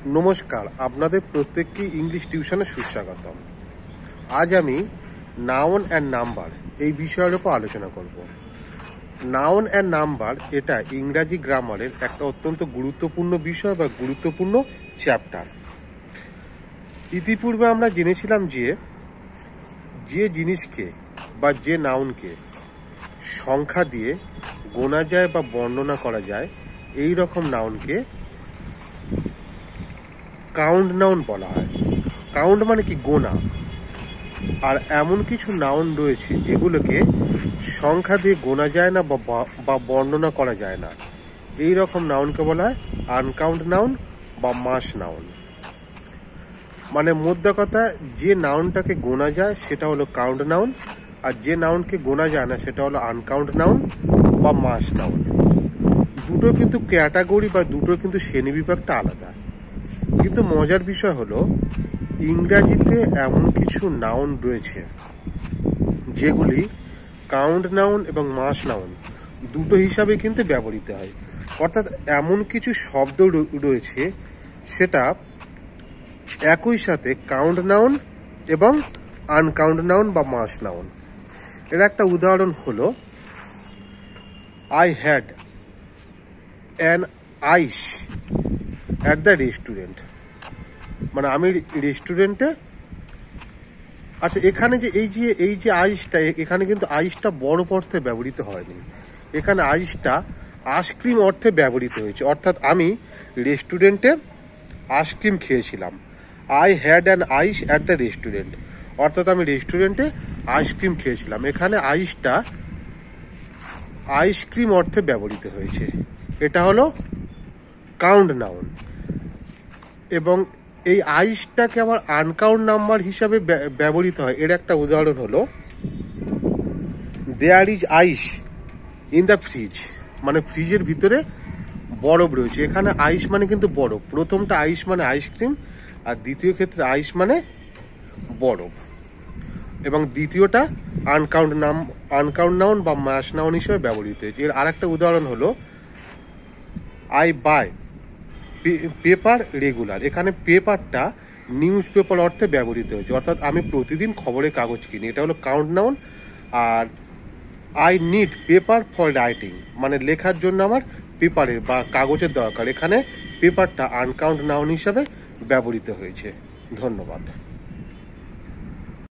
নমস্কার, আপনাদের প্রত্যেককে ইংলিশ টিউশনে সুস্বাগতম। আজ আমি নাউন অ্যান্ড নাম্বার এই বিষয়ের উপর আলোচনা করব। নাউন অ্যান্ড নাম্বার এটা ইংরাজি গ্রামারের একটা অত্যন্ত গুরুত্বপূর্ণ বিষয় বা গুরুত্বপূর্ণ চ্যাপ্টার। ইতিপূর্বে আমরা জেনেছিলাম যে জিনিসকে বা যে নাউনকে সংখ্যা দিয়ে গোনা যায় বা বর্ণনা করা যায়, এই রকম নাউনকে কাউন্ট নাউন বলা হয়। কাউন্ট মানে কি? গোনা। আর এমন কিছু নাউন রয়েছে যেগুলোকে সংখ্যা দিয়ে গোনা যায় না বা বর্ণনা করা যায় না, এই রকম নাউনকে বলা হয় আনকাউন্ট নাউন বা মাস নাউন। মানে মোদ্দা কথা, যে নাউনটাকে গোনা যায় সেটা হলো কাউন্ট নাউন, আর যে নাউনকে গোনা যায় না সেটা হলো আনকাউন্ট নাউন বা মাস নাউন। দুটো কিন্তু ক্যাটাগরি বা দুটো কিন্তু শ্রেণী বিভাগটা আলাদা। কিন্তু মজার বিষয় হলো, ইংরাজিতে এমন কিছু নাউন রয়েছে যেগুলি কাউন্ট নাউন এবং মাস নাউন দুটো হিসাবে কিন্তু ব্যবহৃত হয়। অর্থাৎ এমন কিছু শব্দ রয়েছে সেটা একই সাথে কাউন্ট নাউন এবং আনকাউন্ট নাউন বা মাস নাউন। এর একটা উদাহরণ হলো, I had an ice at the restaurant. মানে আমি রেস্টুরেন্টে, আচ্ছা এখানে যে এই যে আইসটা, এখানে কিন্তু আইসটা বড় অর্থে ব্যবহৃত হয়নি। এখানে আইসটা আইসক্রিম অর্থে ব্যবহৃত হয়েছে। অর্থাৎ আমি রেস্টুরেন্টে আইসক্রিম খেয়েছিলাম। I had an ice at the restaurant, অর্থাৎ আমি রেস্টুরেন্টে আইসক্রিম খেয়েছিলাম। এখানে আইসটা আইসক্রিম অর্থে ব্যবহৃত হয়েছে। এটা হলো কাউন্ট নাউন। এবং এই আইসটাকে আবার আনকাউন্ট নাম্বার হিসাবে ব্যবহৃত হয়। এর একটা উদাহরণ হলো, there is ice in the fridge. মানে ফ্রিজের ভিতরে বরফ রয়েছে। এখানে আইস মানে কিন্তু বরফ। প্রথমটা আইস মানে আইসক্রিম, আর দ্বিতীয় ক্ষেত্রে আইস মানে বরফ। এবং দ্বিতীয়টা আনকাউন্ট নাউন বা মাস নাউন হিসেবে ব্যবহৃত হয়েছে। এর আরেকটা উদাহরণ হলো, আই বাই পেপার রেগুলার। এখানে পেপারটা নিউজ পেপার অর্থে ব্যবহৃত হয়েছে। অর্থাৎ আমি প্রতিদিন খবরের কাগজ কিনি, এটা হলো কাউন্ট নাউন। আর I need paper for writing, মানে লেখার জন্য আমার পেপারের বা কাগজের দরকার। এখানে পেপারটা আনকাউন্ট নাউন হিসাবে ব্যবহৃত হয়েছে। ধন্যবাদ।